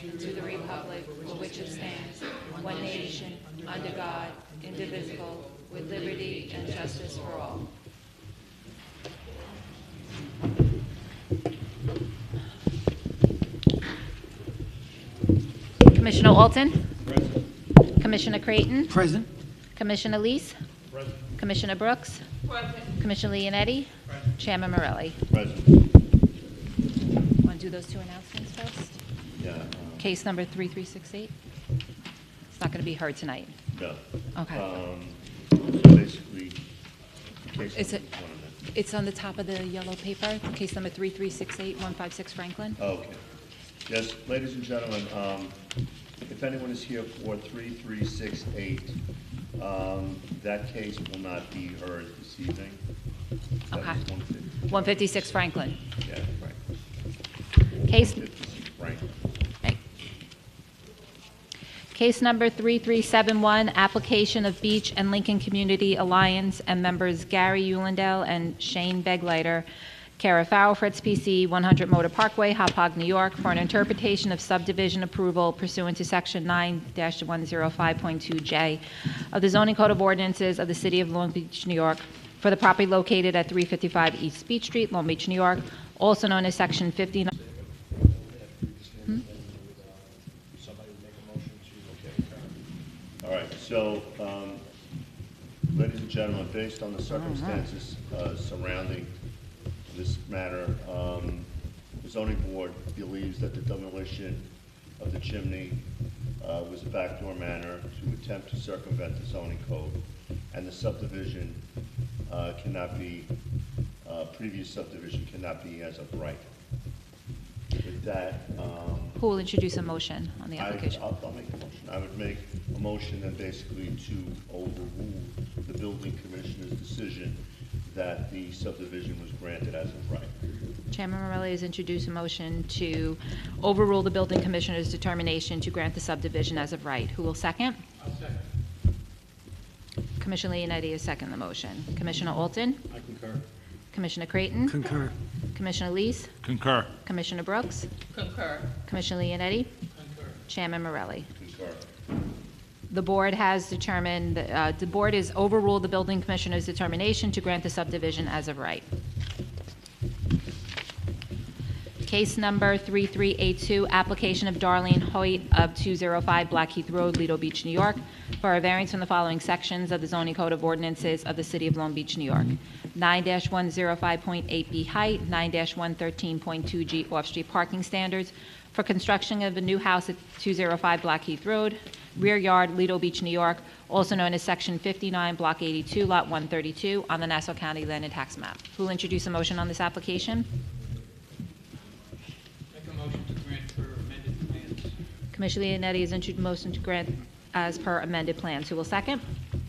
and to the republic for which it stands, one nation, under God, indivisible, with liberty and justice for all. Commissioner Alton? Present. Commissioner Creighton? Present. Commissioner Lees? Present. Commissioner Brooks? Present. Commissioner Leonetti? Present. Chairman Morelli. Present. Want to do those two announcements first? Yeah. Case number 3368? It's not going to be heard tonight. No. Okay. So basically, case Is it- one of them. It's on the top of the yellow paper, case number 3368, 156 Franklin. Okay. Yes, ladies and gentlemen, if anyone is here for 3368, that case will not be heard this evening. That Okay. was 150. 156 Franklin. Yeah, right. Case, 156 Franklin. right. Case number 3371, application of Beach and Lincoln Community Alliance and members Gary Ulendale and Shane Begleiter, care of Farrell Fritz PC, 100 Motor Parkway, Hauppauge, New York, for an interpretation of subdivision approval pursuant to Section 9-105.2J of the Zoning Code of Ordinances of the City of Long Beach, New York, for the property located at 355 East Beach Street, Long Beach, New York, also known as Section 59. All right, so, ladies and gentlemen, based on the circumstances surrounding this matter, the zoning board believes that the demolition of the chimney was a backdoor manner to attempt to circumvent the zoning code, and the subdivision cannot be, previous subdivision cannot be as of right. With that, Who will introduce a motion on the application? I'll make a motion. I would make a motion then basically to overrule the building commissioner's decision that the subdivision was granted as of right. Chairman Morelli has introduced a motion to overrule the building commissioner's determination to grant the subdivision as of right. Who will second? I'll second. Commissioner Leonetti has seconded the motion. Commissioner Alton? I concur. Commissioner Creighton? Concur. Commissioner Lees? Concur. Commissioner Brooks? Concur. Commissioner Leonetti? Concur. Chairman Morelli. Concur. The board has determined, the board has overruled the building commissioner's determination to grant the subdivision as of right. Case number 3382, application of Darlene Hoyt of 205 Blackheath Road, Lido Beach, New York, for a variance from the following sections of the zoning code of ordinances of the City of Long Beach, New York. 9-105.8B height, 9-113.2G off-street parking standards for construction of a new house at 205 Blackheath Road, rear yard, Lido Beach, New York, also known as Section 59, Block 82, Lot 132, on the Nassau County Land and Tax Map. Who will introduce a motion on this application? Make a motion to grant for amended plans. Commissioner Leonetti has introduced a motion to grant as per amended plans. Who will second?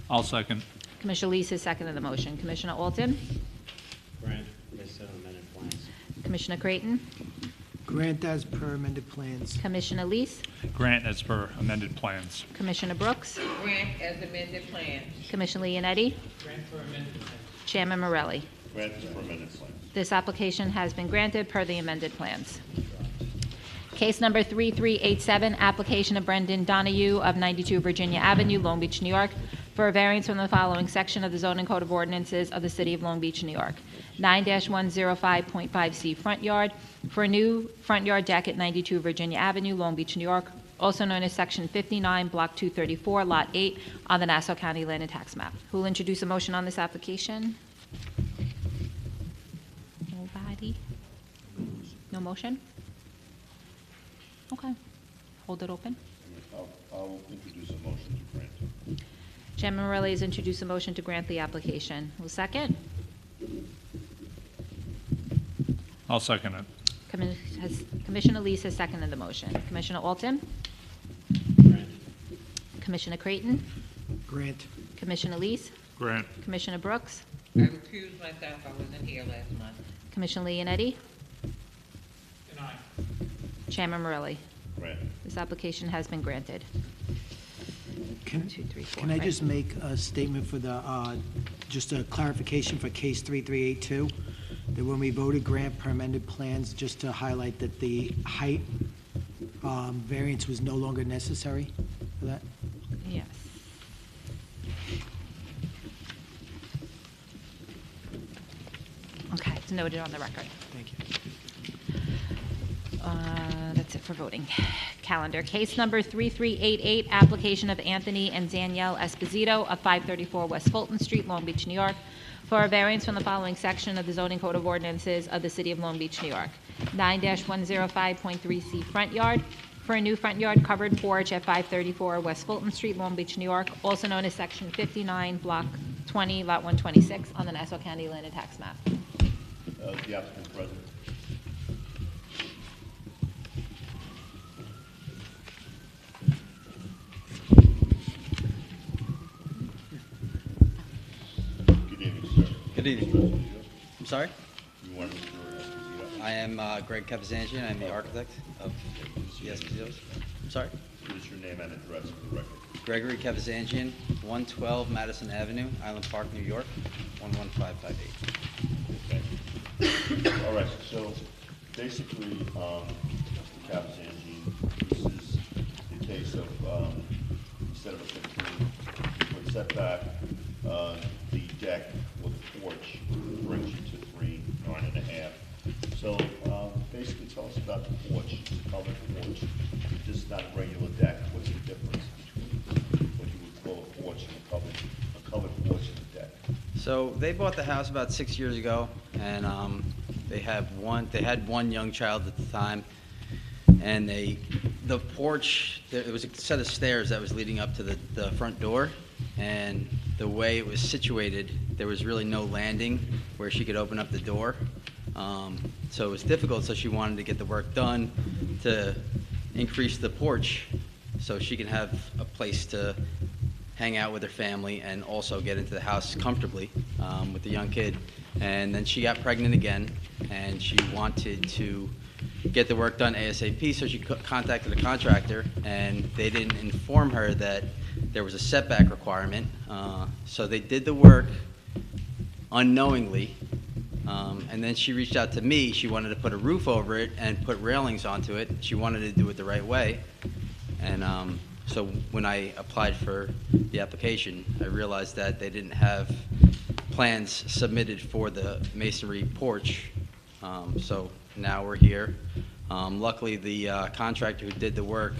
I'll second. Commissioner Lees has seconded the motion. Commissioner Alton? Grant based on amended plans. Commissioner Creighton? Grant as per amended plans. Commissioner Lees? Grant as per amended plans. Commissioner Brooks? Grant as amended plans. Commissioner Leonetti? Grant for amended plans. Chairman Morelli. Grant is for amended plan. This application has been granted per the amended plans. Case number 3387, application of Brendan Donahue of 92 Virginia Avenue, Long Beach, New York, for a variance from the following section of the zoning code of ordinances of the City of Long Beach, New York. 9-105.5C front yard for a new front yard deck at 92 Virginia Avenue, Long Beach, New York, also known as Section 59, Block 234, Lot 8, on the Nassau County Land and Tax Map. Who will introduce a motion on this application? Nobody? No motion? Okay. Hold it open. I'll introduce a motion to grant. Chairman Morelli has introduced a motion to grant the application. Will second? I'll second it. Commissioner Lees has seconded the motion. Commissioner Alton? Grant. Commissioner Creighton? Grant. Commissioner Lees? Grant. Commissioner Brooks? I recuse myself, I wasn't here last month. Commissioner Leonetti? Denied. Chairman Morelli? Grant. This application has been granted. Can 2, 3, 4, can I right? just make a statement for the, just a clarification for case 3382? That when we voted grant per amended plans, just to highlight that the height variance was no longer necessary for that? Yes. Okay, it's noted on the record. Thank you. That's it for voting. Calendar. Case number 3388, application of Anthony and Danielle Esposito of 534 West Fulton Street, Long Beach, New York, for a variance from the following section of the zoning code of ordinances of the city of Long Beach, New York. 9-105.3C front yard for a new front yard covered porch at 534 West Fulton Street, Long Beach, New York, also known as Section 59, Block 20, Lot 126, on the Nassau County Land and Tax Map. The applicant present. Good evening, sir. Good evening. Mr. Esposito, I'm sorry? You want Mr. Esposito? I am Greg Kevazanjian. I'm the architect of the Espositos. I'm sorry? What is your name and address for the record? Gregory Kevazanjian, 112 Madison Avenue, Island Park, New York, 11558. Okay. All right, so basically, Mr. Capizangini, this is the case of, instead of a 15-foot setback, the deck with the porch brings you to 3, 9.5. So basically, tell us about the porch, the covered porch. This is not a regular deck. What's the difference between what you would call a porch and a covered porch and a deck? So they bought the house about 6 years ago, and they had one young child at the time, and the porch, there was a set of stairs that was leading up to the front door, and the way it was situated, there was really no landing where she could open up the door. So it was difficult, so she wanted to get the work done to increase the porch so she can have a place to hang out with her family and also get into the house comfortably with the young kid. And then she got pregnant again, and she wanted to get the work done ASAP, so she contacted a contractor, and they didn't inform her that there was a setback requirement. So they did the work unknowingly, and then she reached out to me. She wanted to put a roof over it and put railings onto it. She wanted to do it the right way. And so when I applied for the application, I realized that they didn't have plans submitted for the masonry porch. So now we're here. Luckily, the contractor who did the work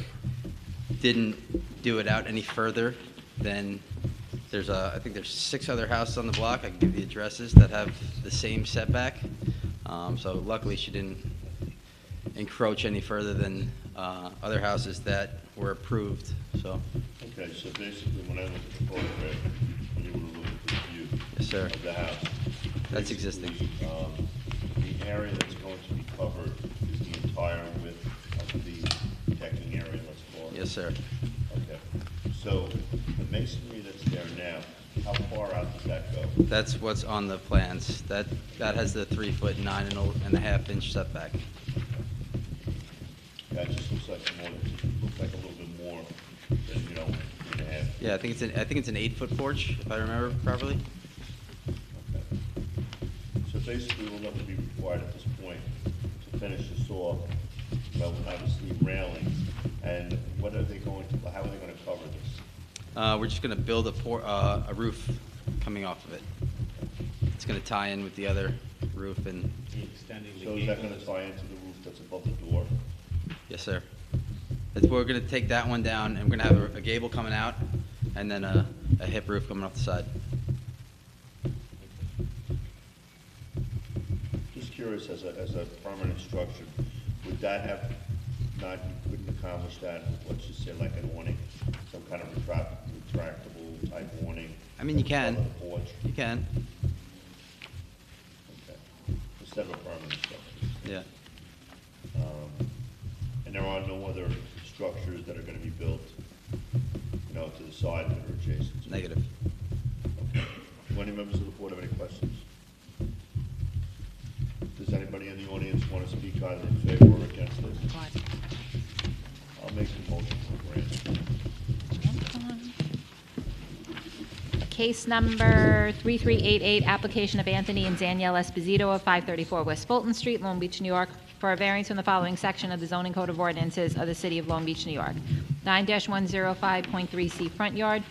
didn't do it out any further than I think there's 6 other houses on the block. I can give the addresses that have the same setback. So luckily, she didn't encroach any further than other houses that were approved. So, Okay, so basically, when I look at the photograph, when you were looking at the view yes, sir. of the house. That's existing. basically, the area that's going to be covered is the entire width of the decking area, let's call it. Yes, sir. Okay, so the masonry that's there now, how far out does that go? That's what's on the plans. That has the 3 foot 9.5 inch setback. That just looks like more, looks like a little bit more than, 3.5. Yeah, I think it's an 8-foot porch, if I remember properly. Okay. So basically, we'll never be required at this point to finish this off, but obviously railings. And what are they going to, how are they going to cover this? We're just going to build a roof coming off of it. It's going to tie in with the other roof, and Extending the So is that gable going to tie into the roof that's above the door? yes, sir. We're going to take that one down, and we're going to have a gable coming out, and then a hip roof coming off the side. Just curious, as a permanent structure, would that have not, you couldn't accomplish that with, let's just say, like an awning, some kind of retractable type awning? I mean, you can. Above the porch? You can. Okay. Instead of a permanent structure? Yeah. And there are no other structures that are gonna be built, to the side that are adjacent to it? Negative. Okay. Do any members of the board have any questions? Does anybody in the audience want to speak either in favor or against this? I'll make the motion for grant. Case number 3388, application of Anthony and Danielle Esposito of 534 West Fulton Street, Long Beach, New York, for a variance from the following section of the zoning code of ordinances of the City of Long Beach, New York. 9-105.3C front yard,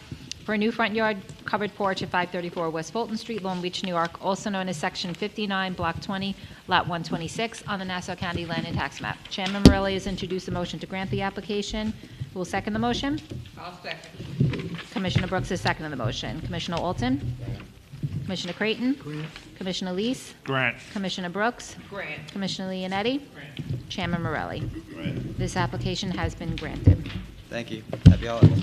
for a new front yard covered porch at 534 West Fulton Street, Long Beach, New York, also known as Section 59, Block 20, Lot 126, on the Nassau County Land and Tax Map. Chairman Morelli has introduced a motion to grant the application. Who will second the motion? I'll second. Commissioner Brooks is seconding the motion. Commissioner Alton? Commissioner Creighton? Commissioner Leese? Grant. Commissioner Brooks? Grant. Commissioner Leonetti? Grant. Chairman Morelli. Grant. This application has been granted. Thank you. Happy holidays.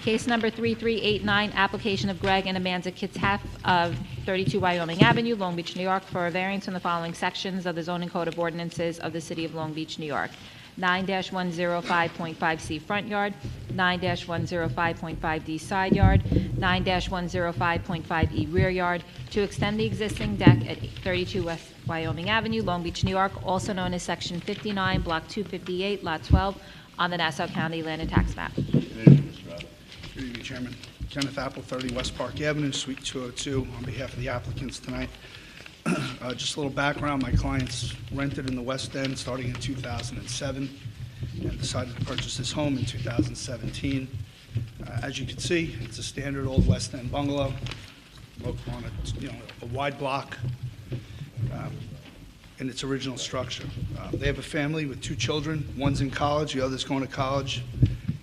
Case number 3389, application of Greg and Amanda Kitzhaff of 32 Wyoming Avenue, Long Beach, New York, for a variance from the following sections of the zoning code of ordinances of the City of Long Beach, New York. 9-105.5C front yard, 9-105.5D side yard, 9-105.5E rear yard, to extend the existing deck at 32 West Wyoming Avenue, Long Beach, New York, also known as Section 59, Block 258, Lot 12, on the Nassau County Land and Tax Map. Good evening, Mr. Rapp. Good evening, Chairman. Kenneth Apple, 30 West Park Avenue, Suite 202, on behalf of the applicants tonight. Just a little background, my clients rented in the West End starting in 2007 and decided to purchase this home in 2017. As you can see, it's a standard old West End bungalow located on a wide block in its original structure. They have a family with 2 children. One's in college, the other's going to college,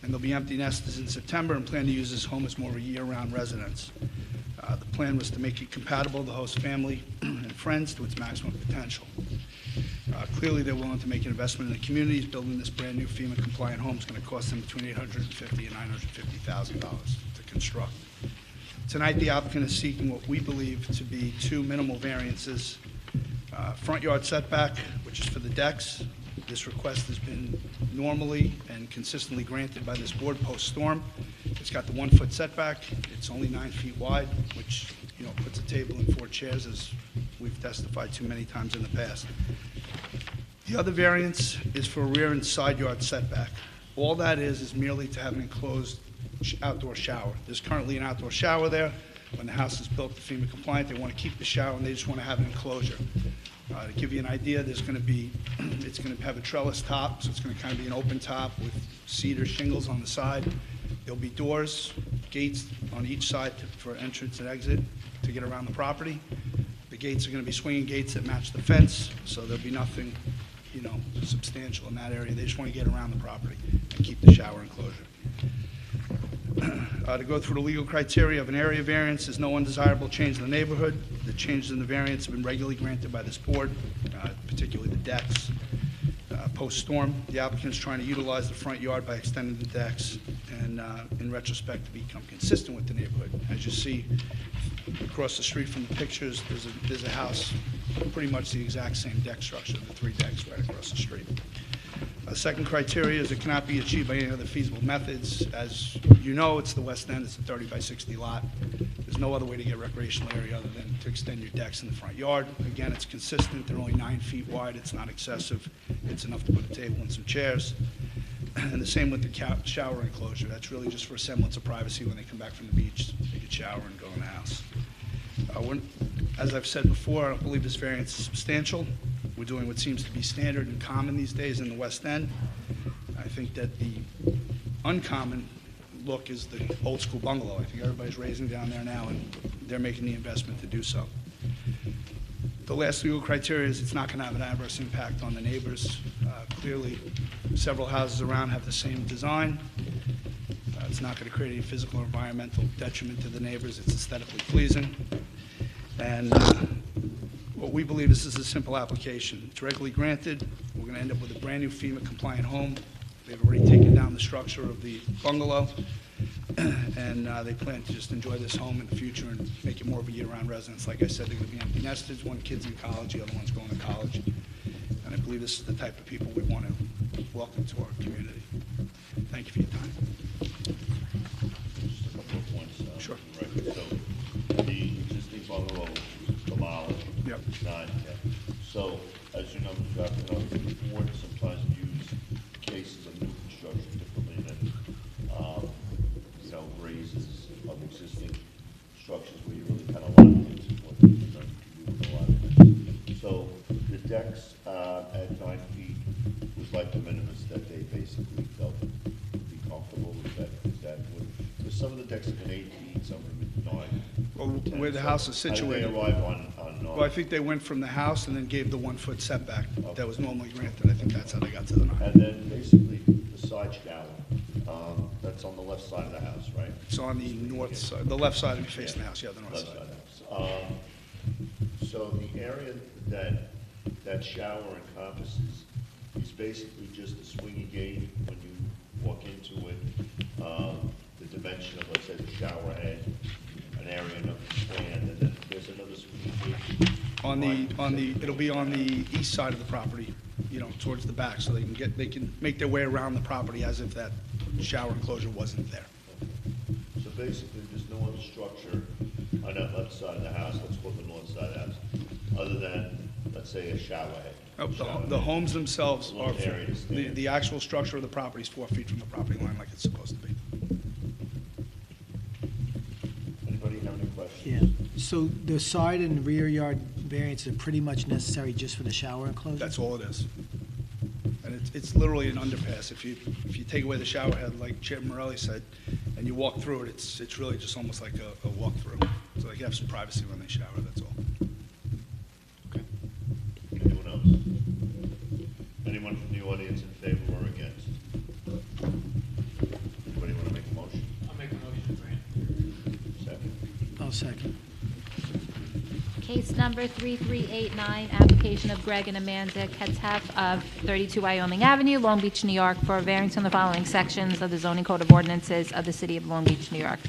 and they'll be empty nesters in September and plan to use this home as more of a year-round residence. The plan was to make it compatible to host family and friends to its maximum potential. Clearly, they're willing to make an investment in the communities. Building this brand-new FEMA-compliant home is going to cost them between $850,000 and $950,000 to construct. Tonight, the applicant is seeking what we believe to be 2 minimal variances. Front yard setback, which is for the decks. This request has been normally and consistently granted by this board post-storm. It's got the 1-foot setback. It's only 9 feet wide, which, puts a table and 4 chairs, as we've testified to many times in the past. The other variance is for a rear and side yard setback. All that is merely to have an enclosed outdoor shower. There's currently an outdoor shower there. When the house is built to FEMA compliant, they want to keep the shower and they just want to have an enclosure. To give you an idea, it's going to have a trellis top, so it's going to kind of be an open top with cedar shingles on the side. There'll be doors, gates on each side for entrance and exit to get around the property. The gates are going to be swinging gates that match the fence, so there'll be nothing, substantial in that area. They just want to get around the property and keep the shower enclosure. To go through the legal criteria of an area variance, there's no undesirable change in the neighborhood. The changes in the variance have been regularly granted by this board, particularly the decks. Post-storm, the applicant is trying to utilize the front yard by extending the decks and, in retrospect, to become consistent with the neighborhood. As you see across the street from the pictures, there's a house, pretty much the exact same deck structure, the 3 decks right across the street. Second criteria is it cannot be achieved by any other feasible methods. As you know, it's the West End. It's a 30 by 60 lot. There's no other way to get recreational area other than to extend your decks in the front yard. Again, it's consistent. They're only 9 feet wide. It's not excessive. It's enough to put a table and some chairs. And the same with the shower enclosure. That's really just for a semblance of privacy when they come back from the beach. They can shower and go in the house. As I've said before, I don't believe this variance is substantial. We're doing what seems to be standard and common these days in the West End. I think that the uncommon look is the old school bungalow. I think everybody's raising down there now, and they're making the investment to do so. The last legal criteria is it's not going to have an adverse impact on the neighbors. Clearly, several houses around have the same design. It's not going to create any physical or environmental detriment to the neighbors. It's aesthetically pleasing. And what we believe is this is a simple application. It's regularly granted. We're going to end up with a brand-new FEMA-compliant home. They've already taken down the structure of the bungalow, and they plan to just enjoy this home in the future and make it more of a year-round residence. Like I said, they're going to be empty nesters. One kid's in college, the other one's going to college. And I believe this is the type of people we want to welcome to our community. Thank you for your time. Just a couple of points. Sure. Right. So the existing bungalow is demolished. Yep. It's not, so, as you know, Mr. Rapp, the board sometimes views cases of new construction differently than, raises of existing structures where you really kind of want to get into what you're going to do with a lot of things. So the decks at basically felt would be comfortable with that, is that what, because some of the decks have been 8 feet, some have been 9. Well, 10. where the house is So how did situated. they arrive on 9? Well, I think they went from the house and then gave the 1-foot setback that was normally granted. I think that's how they got to the 9. And then basically the side shower, that's on the left side of the house, right? It's on the north side, the left side of you facing the house, yeah, the north Left side. side of the house. So the area that shower encompasses is basically just a swingy gate when you walk into it, the dimension of, let's say, the shower head, an area enough to stand, and then there's another swingy gate. It'll be on the east side of the property, you know, towards the back, so they can make their way around the property as if that shower enclosure wasn't there. So basically, there's no other structure on that left side of the house, let's call it the north side of the house, other than, let's say, a shower head. Nope, Shower The head. homes themselves are, Little area to stand. the actual structure of the property is 4 feet from the property line like it's supposed to be. Anybody have any questions? Yeah, so the side and rear yard variance are pretty much necessary just for the shower enclosure? That's all it is. And it's literally an underpass. If you take away the shower head, like Chairman Morelli said, and you walk through it, it's really just almost like a walk-through. So you have some privacy when they shower, that's all. Anyone else? Anyone from the audience in favor or against? Anybody want to make a motion? I'll make a motion to grant. Second? I'll second. Case number 3389, application of Greg and Amanda Ketzhaf of 32 Wyoming Avenue, Long Beach, New York, for a variance on the following sections of the zoning code of ordinances of the city of Long Beach, New York.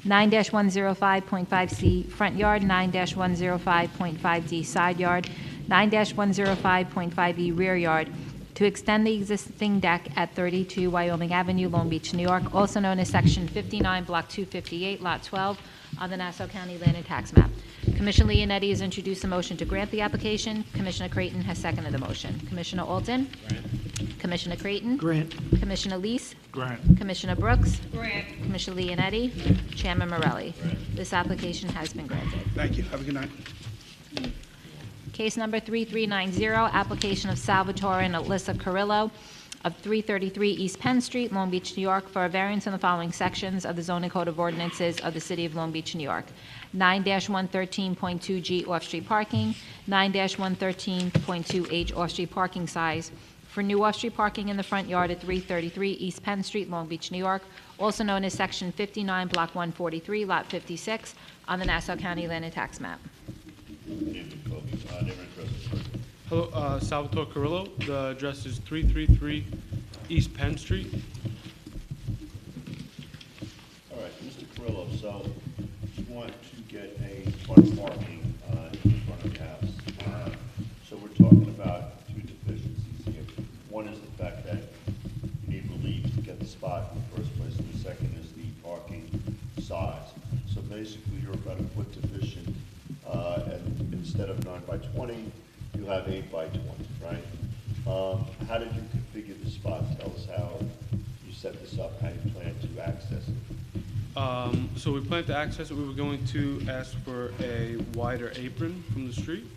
9-105.5C front yard, 9-105.5D side yard, 9-105.5E rear yard, to extend the existing deck at 32 Wyoming Avenue, Long Beach, New York, also known as Section 59, Block 258, Lot 12, on the Nassau County Land and Tax Map. Commissioner Leonetti has introduced a motion to grant the application. Commissioner Creighton has seconded the motion. Commissioner Alton? Grant. Commissioner Creighton? Grant. Commissioner Lees? Grant. Commissioner Brooks? Grant. Commissioner Leonetti? Chairman Morelli? This application has been granted. Thank you, have a good night. Case number 3390, application of Salvatore and Alyssa Carrillo of 333 East Penn Street, Long Beach, New York, for a variance in the following sections of the zoning code of ordinances of the city of Long Beach, New York. 9-113.2G off-street parking, 9-113.2H off-street parking size for new off-street parking in the front yard at 333 East Penn Street, Long Beach, New York, also known as Section 59, Block 143, Lot 56, on the Nassau County Land and Tax Map. Neighborhood address. Hello, Salvatore Carrillo. The address is 333 East Penn Street. All right, Mr. Carrillo, so you want to get a front parking in front of your house. So we're talking about two deficiencies here. One is the fact that you need relief to get the spot in the first place, and the second is the parking size. So basically, you're about a foot deficient, and instead of 9 by 20, you have 8 by 20, right? How did you configure the spot? Tell us how you set this up, how you plan to access it. So we plan to access it. We were going to ask for a wider apron from the street.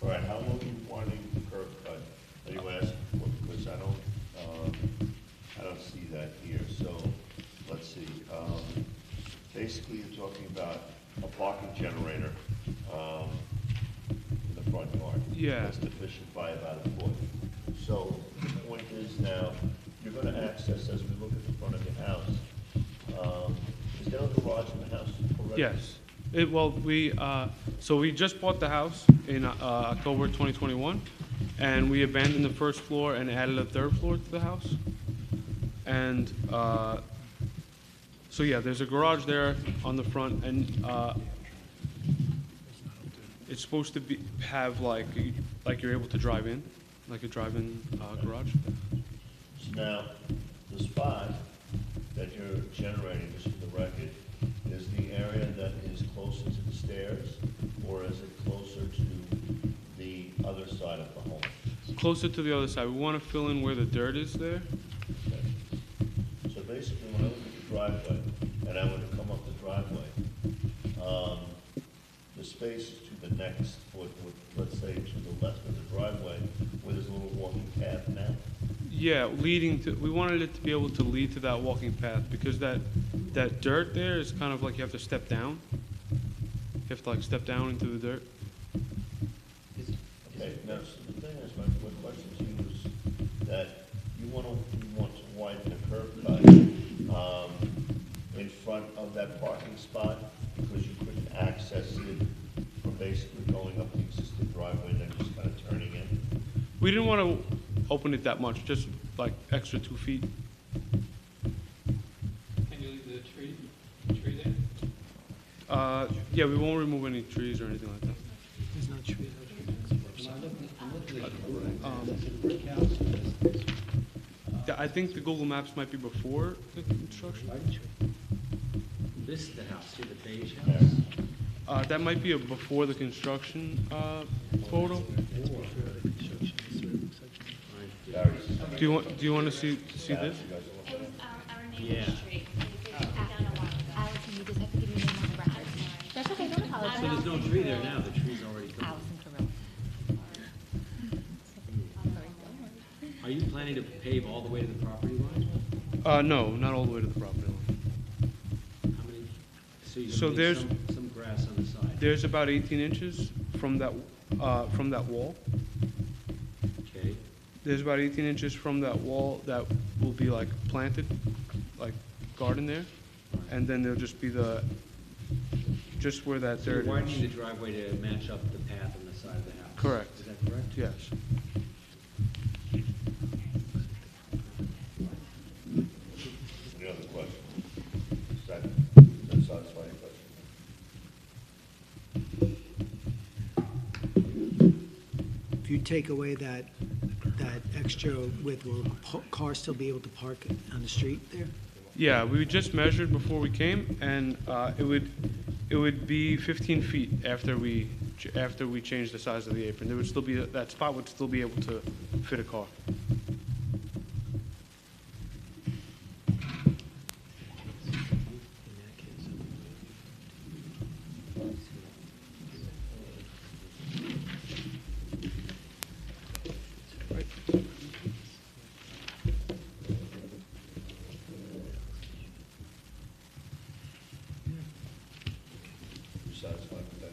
All right, how long are you wanting the curb cut? Are you asking for, because I don't see that here, so, let's see. Basically, you're talking about a parking generator, in the front yard. Yeah. That's deficient by about a foot. So, the point is now, you're gonna access, as we look at the front of your house, is there a garage in the house already? Yes. So we just bought the house in October 2021, and we abandoned the first floor and added a third floor to the house. And so yeah, there's a garage there on the front, and it's supposed to have like you're able to drive in, like a drive-in garage. So now, the spot that you're generating, just for the record, is the area that is closer to the stairs, or is it closer to the other side of the home? Closer to the other side. We want to fill in where the dirt is there. Okay. So basically, when I look at the driveway, and I were to come up the driveway, the space is to the next, let's say to the left of the driveway, where there's a little walking path now. Yeah, we wanted it to be able to lead to that walking path, because that dirt there is kind of like you have to step down. You have to like step down into the dirt. Okay, now, so the thing is, my question to you is that you want to widen the curb cut, in front of that parking spot, because you couldn't access it from basically going up the existing driveway and then just kind of turning in? We didn't want to open it that much, just like extra 2 feet. Can you leave the tree there? Yeah, we won't remove any trees or anything like that. There's no tree. Yeah, I think the Google Maps might be before the construction. This is the house, see the beige house? That might be a before the construction photo. Do you want to see this? It was our Yeah. neighbor's tree. Allison, you just have to give me your name on the record. That's okay, don't apologize. So there's no tree there now, the tree's already gone. Allison Carrillo. Are you planning to pave all the way to the property line? No, not all the way to the property line. How many, so you're So gonna there's- leave some grass on the side? There's about 18 inches from that wall. Okay, There's about 18 inches from that wall that will be like planted, like garden there. And then there'll just be just where that so you're dirt widening the is. driveway to match up the path on the side of the house? Correct. Is that correct? Yes. Any other questions? Second, does that satisfy your question? If you take away that extra width, will cars still be able to park on the street there? Yeah, we just measured before we came, and it would be 15 feet after we change the size of the apron. There would still be, that spot would still be able to fit a car. You satisfied with that?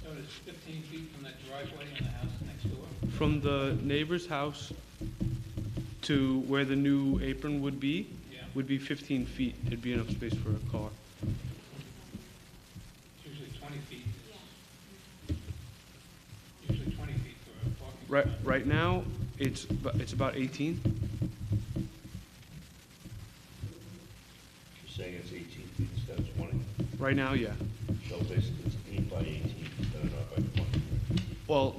So it's 15 feet from that driveway and the house next door? From the neighbor's house to where the new apron would be, Yeah. would be 15 feet. It'd be enough space for a car. It's usually 20 feet. Usually 20 feet for a parking. Right now, it's about 18. You're saying it's 18 feet instead of 20? Right now, yeah. So basically, it's 8 by 18 instead of 9 by 20. Well,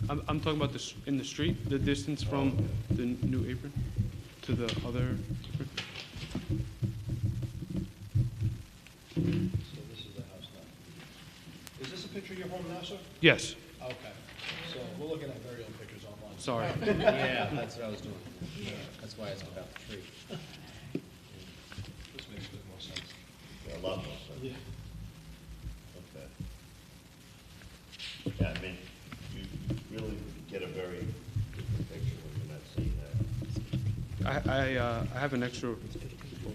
I'm talking about this in the street, the distance from the new apron to the other apron. So this is the house now. Is this a picture of your home now, sir? Yes, Okay. So we're looking at very old pictures online. sorry. Yeah, that's what I was doing. That's why I asked about the tree. This makes a bit more sense. Yeah, a lot more sense. Yeah. Okay. Yeah, I mean, you really get a very different picture when you're not seeing that. I have an extra.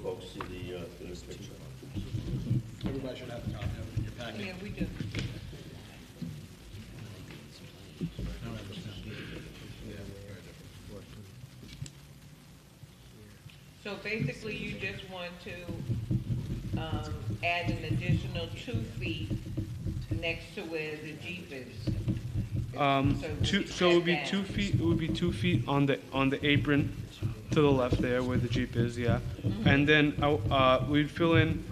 Folks see the picture. Everybody should have a copy of it in your packet. Yeah, we do. So basically, you just want to, add an additional 2 feet next to where the Jeep is. So it would be 2 feet. It would be 2 feet on the apron to the left there where the Jeep is. Yeah, and then we'd fill in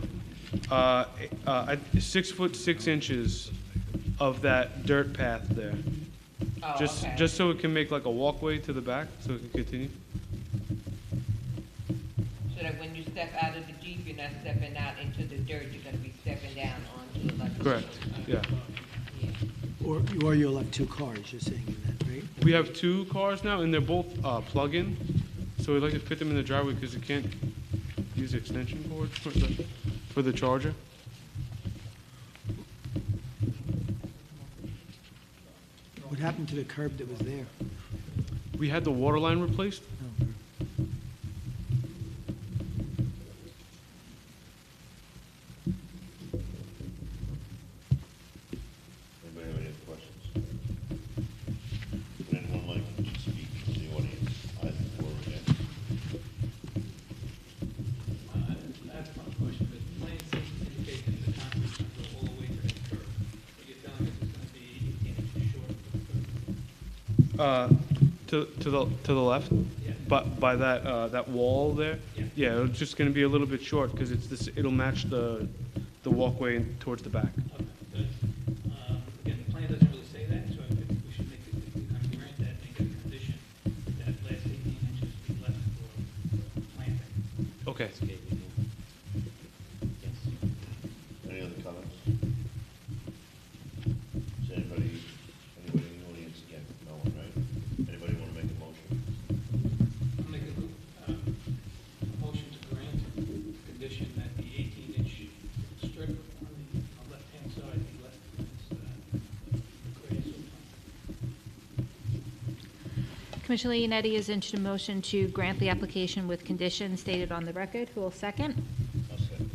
6 foot 6 inches of that dirt path there, Oh, okay. just so it can make like a walkway to the back, so it can continue. So that when you step out of the Jeep, you're not stepping out into the dirt, you're gonna be stepping down onto the left. Correct. Yeah. Or you'll have two cars, you're saying in that, right? We have 2 cars now, and they're both plug-in, so we'd like to fit them in the driveway because you can't use the extension cord for the charger. What happened to the curb that was there? We had the water line replaced. Anybody have any other questions? Would anyone like to speak to the audience, either for or against? I have one question, the plan seems to indicate that the concrete's going to go all the way to that curb. But you're telling us it's going to be 18 inches short of the curb. To the left? Yeah. But by that, that wall there? Yeah. Yeah, it's just gonna be a little bit short, because it'll match the walkway towards the back. Okay, good. Again, the plan doesn't really say that, so I think we should make it, if we're going to grant that, make it a condition that last 18 inches be left for planting. Okay. Any other comments? Is anybody in the audience again? No one, right? Anybody want to make a motion? I'll make a motion to grant the condition that the 18-inch strip on the left-hand side be left as grass or plant. Commissioner Leonetti has introduced a motion to grant the application with conditions stated on the record. Who will second? I'll second.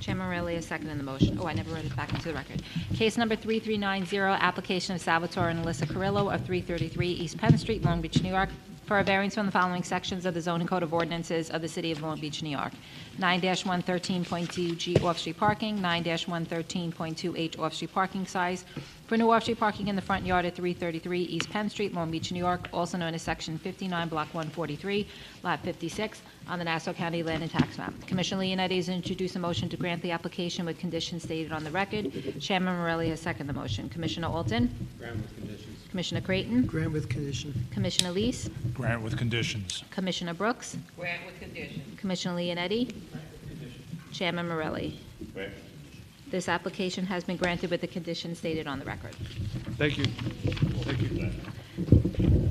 Chairman Morelli is seconding the motion. Oh, I never read it back into the record. Case number 3390, application of Salvatore and Alyssa Carrillo of 333 East Penn Street, Long Beach, New York, for a variance from the following sections of the zoning code of ordinances of the city of Long Beach, New York. 9-113.2G off-street parking, 9-113.2H off-street parking size for new off-street parking in the front yard at 333 East Penn Street, Long Beach, New York, also known as Section 59, Block 143, Lot 56, on the Nassau County Land and Tax Map. Commissioner Leonetti has introduced a motion to grant the application with conditions stated on the record. Chairman Morelli has seconded the motion. Commissioner Alton? Grant with conditions. Commissioner Creighton? Grant with condition. Commissioner Lees? Grant with conditions. Commissioner Brooks? Grant with conditions. Commissioner Leonetti? Chairman Morelli? Grant. This application has been granted with the conditions stated on the record. Thank you. Thank you.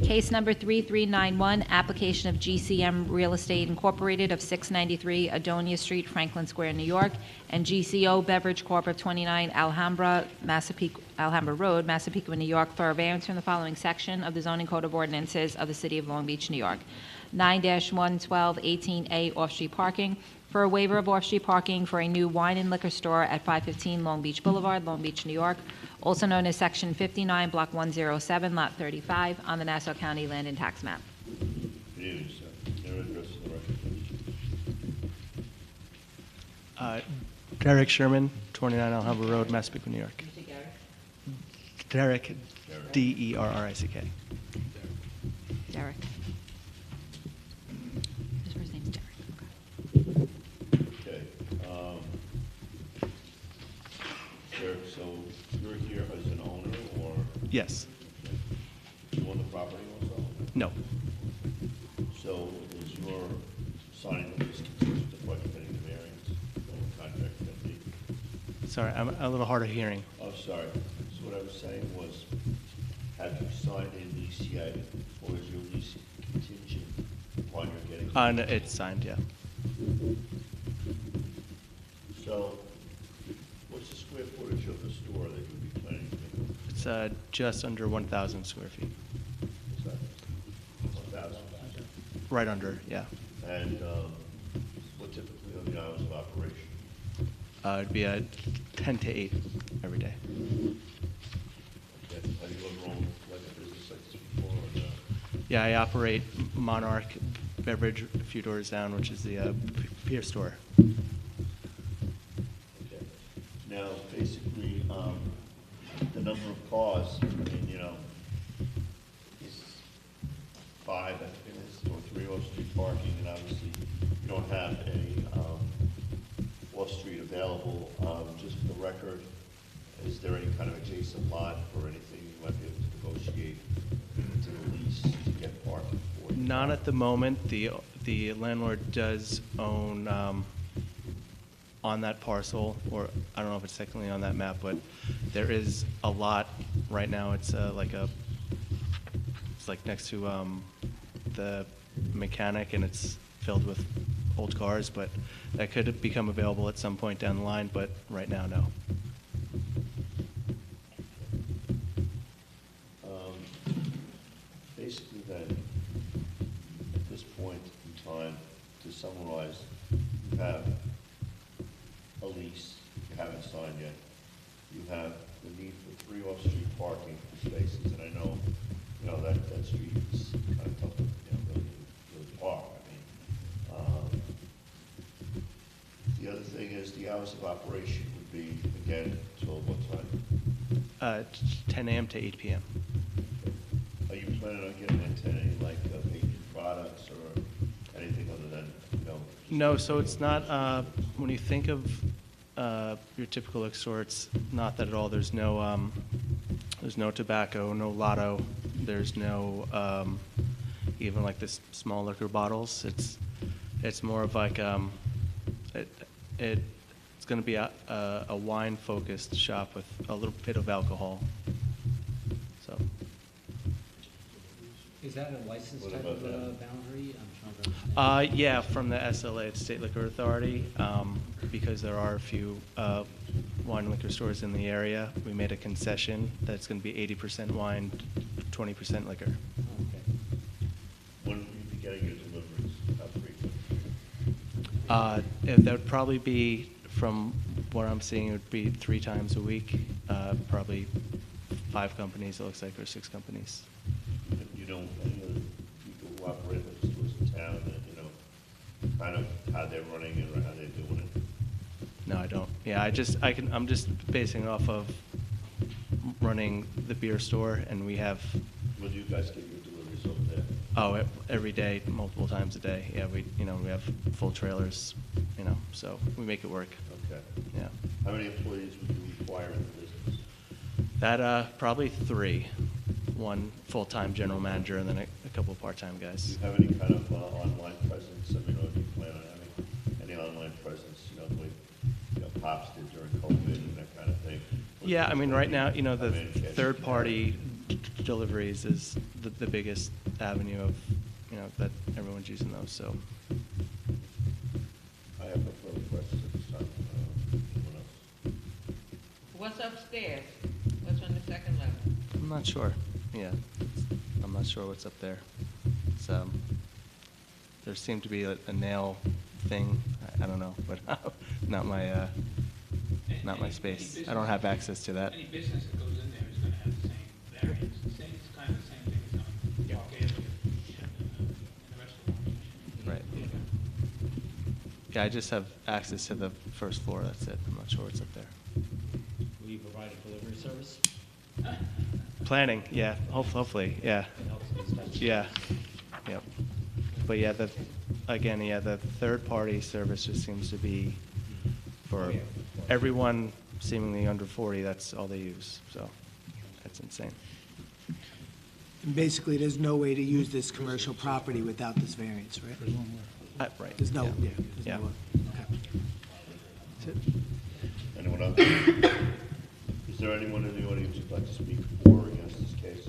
Case number 3391, application of GCM Real Estate Incorporated of 693 Adonia Street, Franklin Square, New York, and GCO Beverage Corp. of 29 Alhambra Road, Massapequa, New York, for a variance from the following section of the zoning code of ordinances of the city of Long Beach, New York. 9-11218A off-street parking, for a waiver of off-street parking for a new wine and liquor store at 515 Long Beach Boulevard, Long Beach, New York, also known as Section 59, Block 107, Lot 35, on the Nassau County Land and Tax Map. Good evening, sir. Your address to the record, please. Derek Sherman, 29 Alhambra Road, Massapequa, New York. Derek, D-E-R-R-I-C-K. Derek. His first name's Derek. Okay. Derek, so you're here as an owner, or Yes. you own the property also? No. So is your signing of this consistent with what you're getting the variance, or contract that the Sorry, I'm a little hard of hearing. Oh, sorry. So what I was saying was, have you signed a lease yet, or is your lease contingent upon your getting? No, it's signed, yeah. So, what's the square footage of the store that you'll be planning to make? It's just under 1,000 square feet. Is that 1,000? Right under, yeah. And what typically are the hours of operation? It'd be a 10 to 8 every day. Okay. Have you ever owned like a business like this before, or no? Yeah, I operate Monarch Beverage a few doors down, which is the beer store. Okay. Now, basically, the number of cars, I mean, you know, is 5, I think it is, or 3 off-street parking, and obviously you don't have any off-street available. Just for the record, is there any kind of adjacent lot or anything you might be able to negotiate into the lease to get parking for? Not at the moment. The landlord does own on that parcel, or I don't know if it's technically on that map, but there is a lot right now. It's it's like next to the mechanic, and it's filled with old cars, but that could become available at some point down the line, but right now, no. Basically then, time, to summarize, you have a lease you haven't signed yet. You have the need for 3 off-street parking spaces, and I know, that street is kind of tough to, really park. The other thing is the hours of operation would be, again, till what time? 10 a.m. to 8 p.m. Are you planning on getting into any, like, baby products or anything other than, No, so it's not, when you think of your typical liquor store, it's not that at all. There's no tobacco, no lotto, there's no, even like this small liquor bottles. It's more of like, it's going to be a wine-focused shop with a little bit of alcohol. So. Is that a license What type about of that? boundary? I'm trying to understand. Yeah, from the SLA, it's State Liquor Authority, because there are a few wine and liquor stores in the area. We made a concession that it's going to be 80% wine, 20% liquor. Okay. when will you be getting your deliveries? How frequent? That would probably be, from what I'm seeing, it would be 3 times a week, probably 5 companies, it looks like, or 6 companies. You know, any of the people who operate the stores in town, and, kind of how they're running it or how they're doing it? No, I don't. Yeah, I'm just basing it off of running the beer store, and we have, When do you guys get your deliveries over there? every day, multiple times a day. Yeah, we have full trailers, so we make it work. Okay. Yeah. How many employees would you require in the business? That, probably 3. 1 full-time general manager and then a couple of part-time Do guys. you have any kind of online presence? I mean, or do you plan on having any online presence, the way, Pops did during COVID and that kind of thing? Yeah, I mean, right now, the Come in, cash third-party deliveries is the biggest avenue of, that everyone's using those, so. I have no further questions at this time. Anyone else? What's upstairs? What's on the second level? I'm not sure. Yeah, I'm not sure what's up there. It's, there seemed to be a nail thing. I don't know, but not my space. I don't have access to that. Any business that goes in there is gonna have the same variance, it's kind of the same thing as on Park Avenue and the rest of the Right. Yeah, I just have access to the first floor, that's it. I'm not sure what's up there. Will you provide a delivery service? Planning, yeah, hopefully, yeah. It helps with inspection. Yeah, yep. But yeah, the third-party service just seems to be for everyone seemingly under 40, that's all they use, so that's insane. And basically, there's no way to use this commercial property without this variance, right? Right. There's no, yeah. yeah. there's Yeah. no- okay. That's it. Anyone else? Is there anyone in the audience who'd like to speak for or against this case?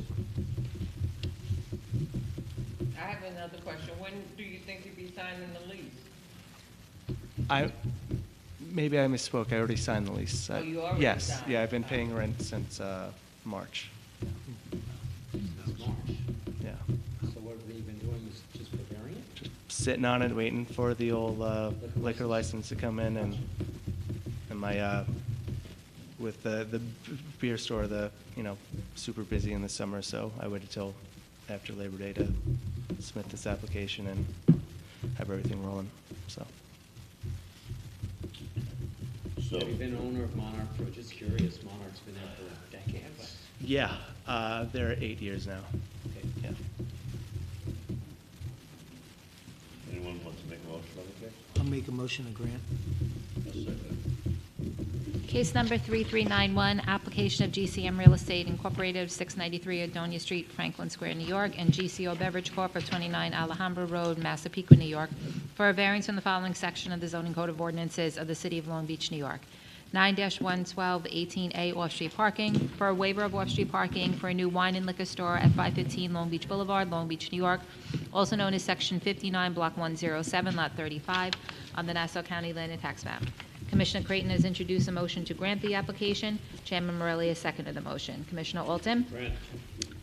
I have another question. When do you think you'll be signing the lease? Maybe I misspoke, I already signed the lease. Oh, you already Yes, signed. yeah, I've been paying rent since March, It's March. yeah. So what have you been doing, is just preparing it? Just sitting on it, waiting for the old liquor license to come in, and my, with the beer store, super busy in the summer, so I waited till after Labor Day to submit this application and have everything rolling, so. So, Have you been owner of Monarch for, just curious, Monarch's been there for decades. Yeah, they're 8 years now, Okay. yeah. anyone want to make a motion on the case? I'll make a motion to grant. I'll second Case number 3391, application of GCM Real Estate Incorporated of 693 Adonia Street, Franklin Square, New York, and GCO Beverage Corp. of 29 Alhambra Road, Massapequa, New York, for a variance from the following section of the zoning code of ordinances of the city of Long Beach, New York. 9-112 18A off-street parking, for a waiver of off-street parking for a new wine and liquor store at 515 Long Beach Boulevard, Long Beach, New York, also known as Section 59, Block 107, Lot 35, on the Nassau County Land and Tax Map. Commissioner Creighton has introduced a motion to grant the application. Chairman Morelli has seconded the motion. Commissioner Alton? Grant.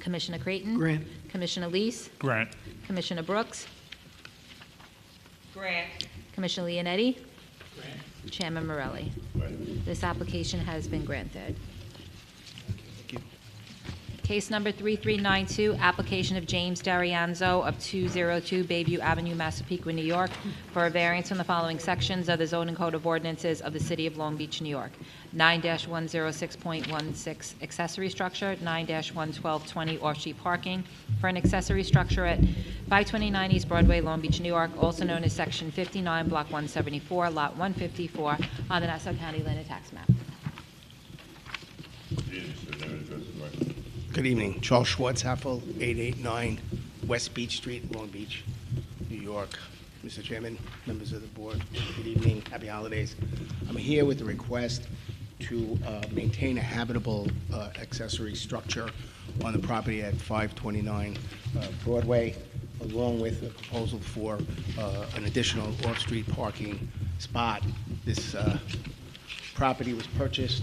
Commissioner Creighton? Grant. Commissioner Leese? Grant. Commissioner Brooks? Grant. Commissioner Leonetti? Grant. Chairman Morelli? Right. This application has been granted. Case number 3392, application of James Darianzo of 202 Bayview Avenue, Massapequa, New York, for a variance from the following sections of the zoning code of ordinances of the city of Long Beach, New York. 9-106.16 accessory structure, 9-11220 off-street parking for an accessory structure at 529 East Broadway, Long Beach, New York, also known as Section 59, Block 174, Lot 154, on the Nassau County Land and Tax Map. Yes, sir, name and address for the record. Good evening. Charles Schwartzapfel, 889 West Beach Street, Long Beach, New York. Mr. Chairman, members of the board, good evening, happy holidays. I'm here with a request to maintain a habitable accessory structure on the property at 529 Broadway, along with a proposal for an additional off-street parking spot. This property was purchased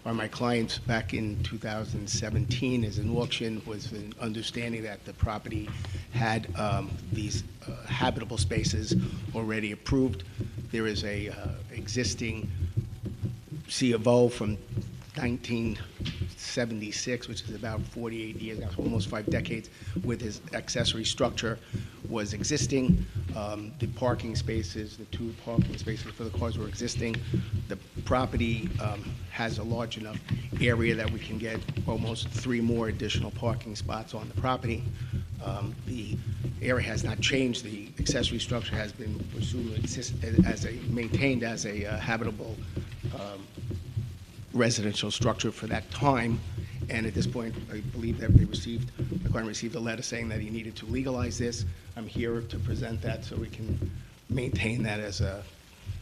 by my clients back in 2017 as an auction, was an understanding that the property had these habitable spaces already approved. There is a existing C of O from 1976, which is about 48 years, now almost 5 decades, with his accessory structure was existing. The parking spaces, the 2 parking spaces for the cars were existing. The property has a large enough area that we can get almost 3 more additional parking spots on the property. The area has not changed. The accessory structure has been pursued maintained as a habitable residential structure for that time. And at this point, I believe that my client received a letter saying that he needed to legalize this. I'm here to present that so we can maintain that as a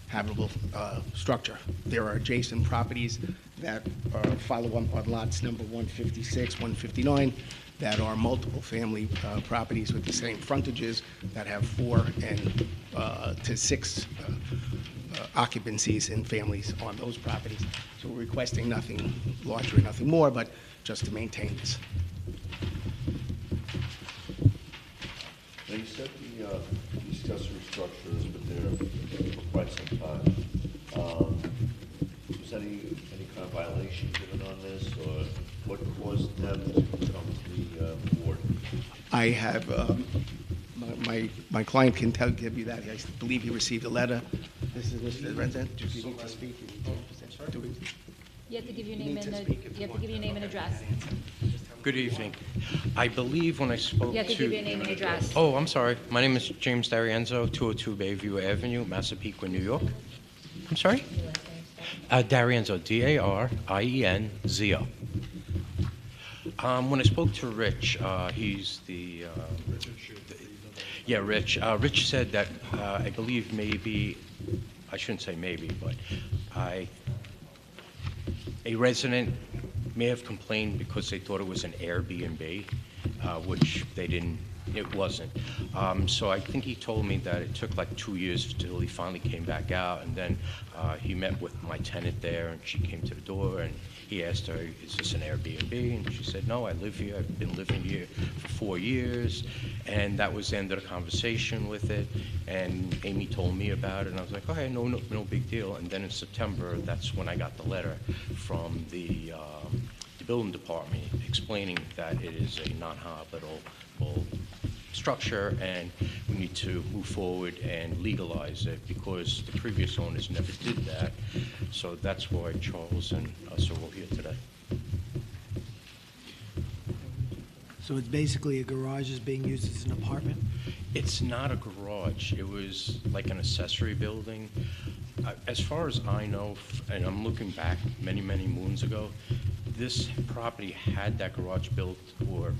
habitable structure. There are adjacent properties that follow on lots number 156, 159, that are multiple family properties with the same frontages that have 4 to 6 occupancies and families on those properties. So we're requesting nothing larger, nothing more, but just to maintain this. Now, you said the accessory structure has been there for quite some time. Was any kind of violation given on this, or what caused them to come to the board? I have, my client can give you that. I believe he received a letter. This is Mr. Resident. Do you need to speak? You have to give your name and address. Good evening. I believe when I spoke to... You have to give your name and address. Oh, I'm sorry. My name is James Darienzo, 202 Bayview Avenue, Massapequa, New York. I'm sorry? Darienzo, D-A-R-I-E-N-Z-O. When I spoke to Rich, he's the... yeah, Rich. Rich said that I believe maybe, I shouldn't say maybe, but a resident may have complained because they thought it was an Airbnb, which they didn't, it wasn't. So I think he told me that it took like 2 years till he finally came back out, and then he met with my tenant there, and she came to the door, and he asked her, is this an Airbnb? And she said, no, I live here. I've been living here for 4 years. And that was the end of the conversation with it. And Amy told me about it, and I was like, okay, no big deal. And then in September, that's when I got the letter from the building department explaining that it is a non-habitable structure, and we need to move forward and legalize it because the previous owners never did that. So that's why Charles and us are all here today. So it's basically a garage is being used as an apartment? It's not a garage. It was like an accessory building. As far as I know, and I'm looking back many, many moons ago, this property had that garage built or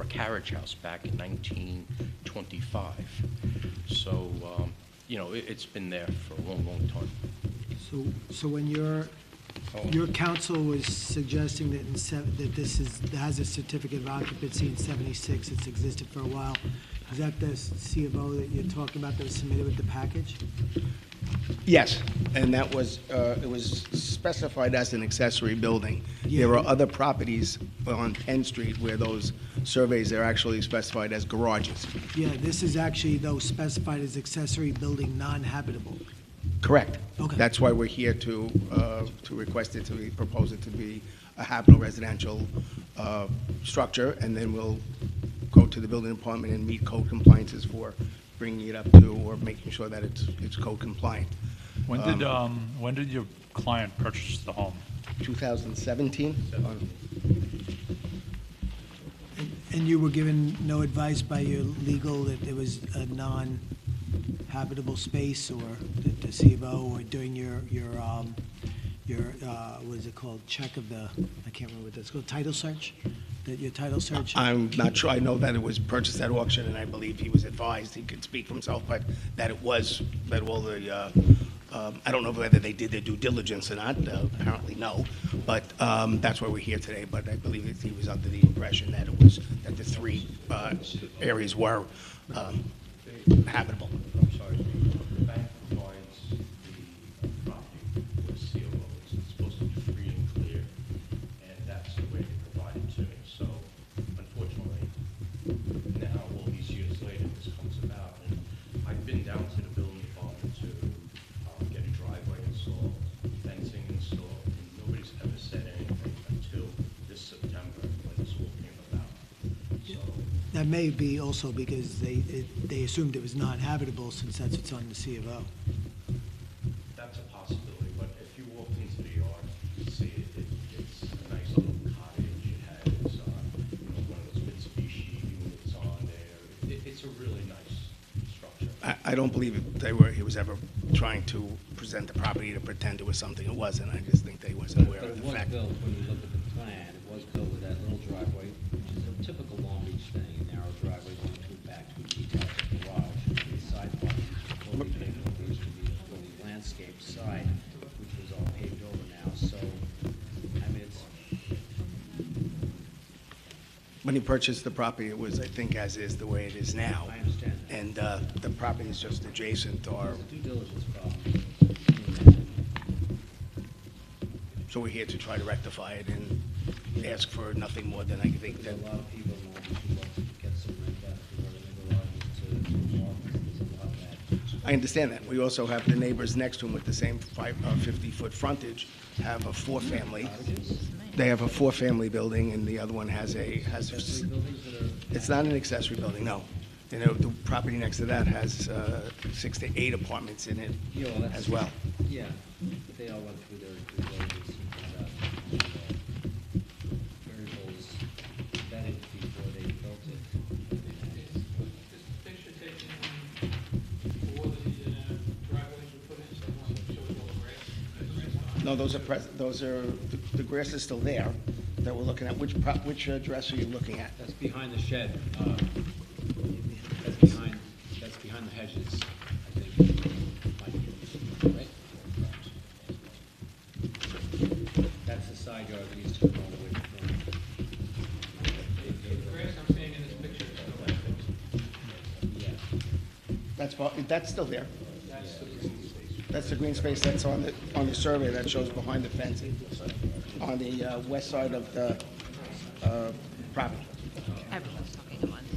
a carriage house back in 1925. So, you know, it's been there for a long, long time. So when your counsel was suggesting that that this has a certificate of occupancy in '76, it's existed for a while, Is that the C of O that you're talking about that was submitted with the package? Yes, and that was, it was specified as an accessory building. Yeah. There are other properties on Penn Street where those surveys are actually specified as garages. Yeah, this is actually, though, specified as accessory building non-habitable. Correct. Okay. That's why we're here to request it to be, propose it to be a habitable residential structure, and then we'll go to the building department and meet code compliances for bringing it up to, or making sure that it's code compliant. When did your client purchase the home? 2017? And you were given no advice by your legal that it was a non-habitable space, or the C of O, or during your what is it called, check of the, I can't remember what that's called, title search? That your title search? I'm not sure. I know that it was purchased at auction, and I believe he was advised, he could speak for himself, but that it was, that all the, I don't know whether they did their due diligence or not, apparently no, but that's why we're here today, but I believe that he was under the impression that it was, that the three areas were habitable. I'm sorry, the bank provides the property with COOs. It's supposed to be free and clear, and that's the way they provide it to me. So unfortunately, now, all these years later, this comes about. And I've been down to the building department to get a driveway installed, fencing installed, and nobody's ever said anything until this September when this all came about. So That may be also because they assumed it was non-habitable, since that's what's on the C of O. that's a possibility, but if you walked into the yard, you'd see it's a nice little cottage. It has, one of those Mitsubishi units on there. It's a really nice structure. I don't believe he was ever trying to present the property to pretend it was something it wasn't. I just think they wasn't aware But of it the was fact. built, when you look at the plan, it was built with that little driveway, which is a typical Long Beach thing, a narrow driveway going to back to a detached garage. The side part is fully paved over, used to be a fully landscaped side, which was all paved over now, so, I mean, it's, When he purchased the property, it was, I think, as is the way it is now. I understand that. And the property is just adjacent or, It's a due diligence problem. so we're here to try to rectify it and ask for nothing more than I think that. There's a lot of people in Long Beach who love to get some rent after running their garages to apartments, there's a lot of that. I understand that. We also have the neighbors next to him with the same 50-foot frontage, have a four-family. They have a four-family building, and the other one has Accessory buildings that are. it's not an accessory building, no. You know, the property next to that has 6 to 8 apartments in it Yeah, well, that's. as well. Yeah, but they all went through their due diligence and variables vetted before they built it. Is this picture taken before the driveways were put in, so one that shows all the grass behind? No, those are, the grass is still there that we're looking at. Which address are you looking at? That's behind the shed, that's behind the hedges, I think. Right? That's the side yard that needs to come all the way to the front. The grass I'm seeing in this picture is still like this. Yeah. That's still there. That's the green space. That's the green space that's on the survey that shows behind the fence on the west side of the property. Everyone's talking at once.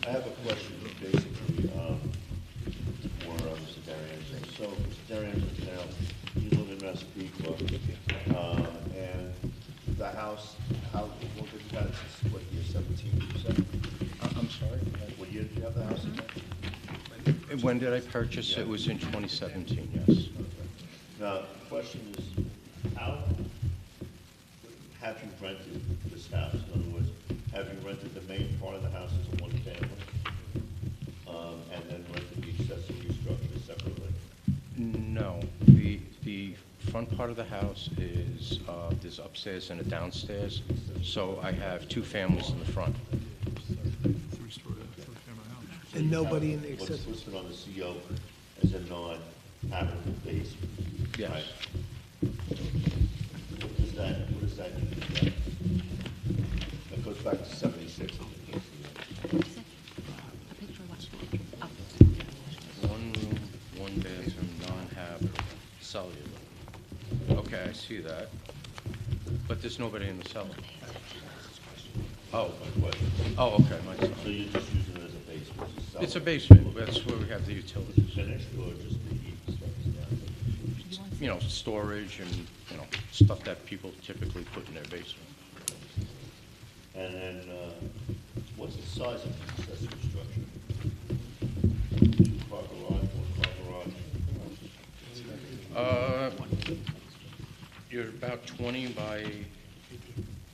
I have a question, basically, for Mr. Darienzo. So, Mr. Darienzo, now, you live in Massapequa, and the house, what did you have, what year, 17, you said? I'm sorry? What year did you have the house in? When did I purchase? It was in 2017, yes. Now, the question is, how have you rented this house? In other words, have you rented the main part of the house as a one-family? And then rented the accessory structure separately? No, the front part of the house is, there's upstairs and a downstairs, so I have two families in the front. And nobody in the What's accessory. listed on the CO as a non-habitable basement? Yes. Right? What does that mean? back to 76. One room, one bathroom, non-habitable, cellular. Okay, I see that. But there's nobody in the cellar. Oh, oh, okay, my cellar. So you're just using it as a basement? It's a basement, that's where we have the utilities. Finished or just the heat stuff is down? You know, storage and, you know, stuff that people typically put in their basement. And then, what's the size of the accessory structure? Two-car garage, one-car garage? You're about 20 by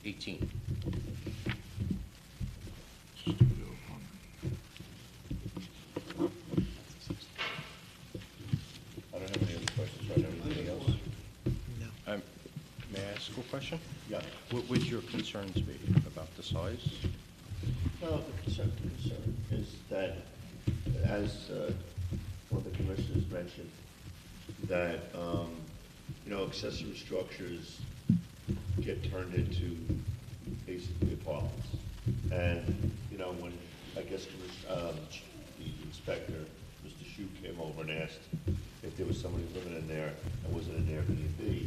18. I don't have any other questions right now. Anything else? May I ask a question? Yeah. What would your concerns be about the size? Well, the concern is that, as one of the commissioners mentioned, that, you know, accessory structures get turned into basically apartments. And, you know, when, I guess, the inspector, Mr. Shue, came over and asked if there was somebody living in there that wasn't an Airbnb,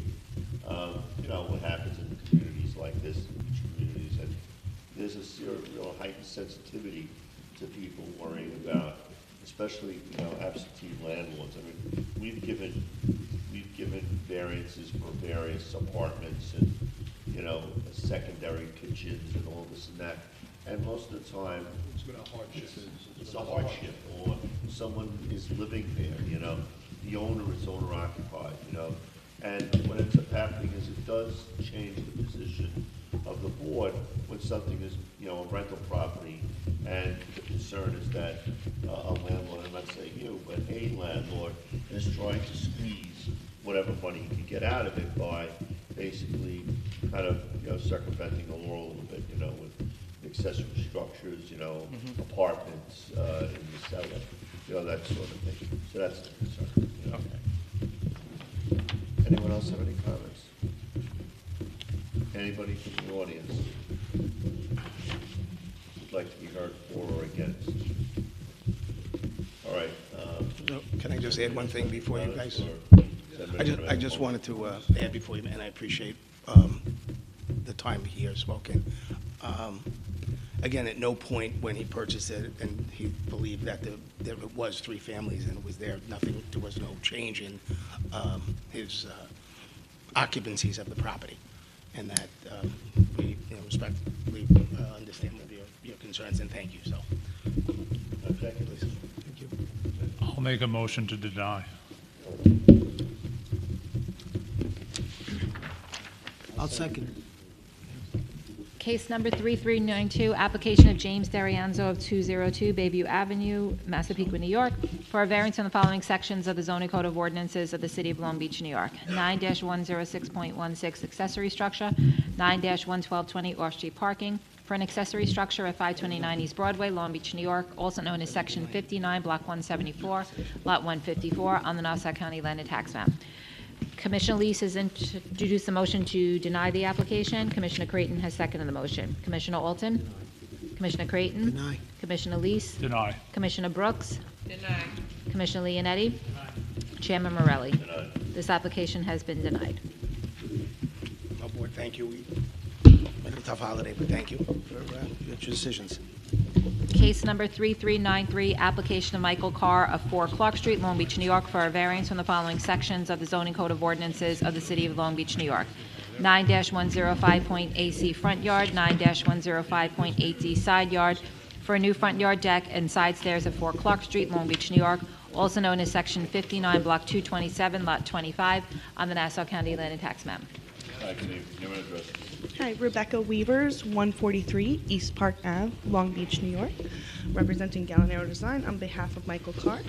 you know, what happens in communities like this, beach communities, and there's a real heightened sensitivity to people worrying about, especially, you know, absentee landlords. I mean, we've given variances for various apartments and, you know, secondary kitchens and all this and that. And most of the time, It's been a hardship. it's a hardship, or someone is living there, you know, the owner is owner occupied, you know. And what ends up happening is it does change the position of the board when something is, you know, a rental property, and the concern is that a landlord, I'm not saying you, but a landlord is trying to squeeze whatever money he can get out of it by basically kind of, you know, circumventing the law a little bit, you know, with accessory structures, you know, apartments in the cellar, you know, that sort of thing. So that's the concern. You know? Anyone else have any comments? Anybody from the audience would like to be heard for or against? All right. Can I just add one thing before you guys? I just wanted to add before you, and I appreciate the time here spoken. Again, at no point when he purchased it, and he believed that there it was 3 families and it was there, there was no change in his occupancies of the property, and that we, you know, respectfully understand your concerns, and thank you. So, Okay, please. Thank you. I'll make a motion to deny. I'll second. Case number 3392, application of James Darienzo of 202 Bayview Avenue, Massapequa, New York, for a variance in the following sections of the zoning code of ordinances of the city of Long Beach, New York. 9-106.16 accessory structure, 9-11220 off-street parking, for an accessory structure at 529 East Broadway, Long Beach, New York, also known as Section 59, Block 174, Lot 154, on the Nassau County Land and Tax Map. Commissioner Lees has introduced the motion to deny the application. Commissioner Creighton has seconded the motion. Commissioner Alton? Commissioner Creighton? Deny. Commissioner Lees? Deny. Commissioner Brooks? Deny. Commissioner Leonetti? Chairman Morelli? This application has been denied. No, board, thank you. We had a tough holiday, but thank you for your decisions. Case number 3393, application of Michael Carr of 4 Clark Street, Long Beach, New York, for a variance from the following sections of the zoning code of ordinances of the city of Long Beach, New York. 9-105.AC front yard, 9-105.8D side yard, for a new front yard deck and side stairs at 4 Clark Street, Long Beach, New York, also known as Section 59, Block 227, Lot 25, on the Nassau County Land and Tax Map. Hi, good evening. Name and address. Hi, Rebecca Weavers, 143 East Park Ave, Long Beach, New York, representing Gallinero Design on behalf of Michael Carr.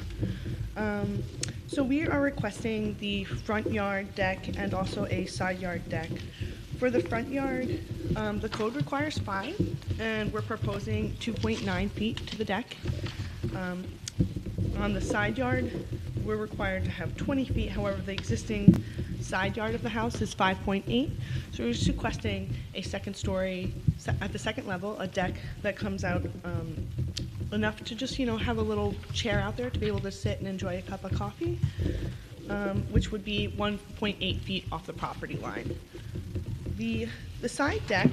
So we are requesting the front yard deck and also a side yard deck. For the front yard, the code requires 5, and we're proposing 2.9 feet to the deck. On the side yard, we're required to have 20 feet. However, the existing side yard of the house is 5.8. So we're just requesting a second story at the second level, a deck that comes out enough to just, have a little chair out there to be able to sit and enjoy a cup of coffee, which would be 1.8 feet off the property line. The side deck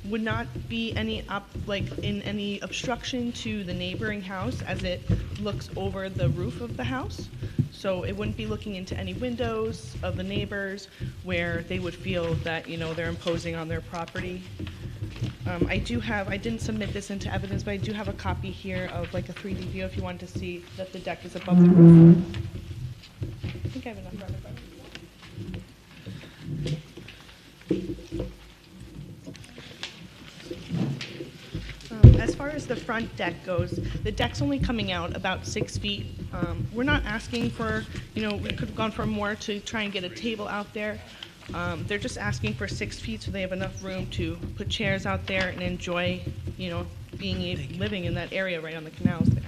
would not be in any obstruction to the neighboring house, as it looks over the roof of the house. So it wouldn't be looking into any windows of the neighbors where they would feel that, they're imposing on their property. I didn't submit this into evidence, but I do have a copy here of like a 3D view if you want to see that the deck is above the roof. I think I have enough. As far as the front deck goes, the deck's only coming out about 6 feet. We're not asking for, we could have gone for more to try and get a table out there. They're just asking for 6 feet so they have enough room to put chairs out there and enjoy, living in that area right on the canals there.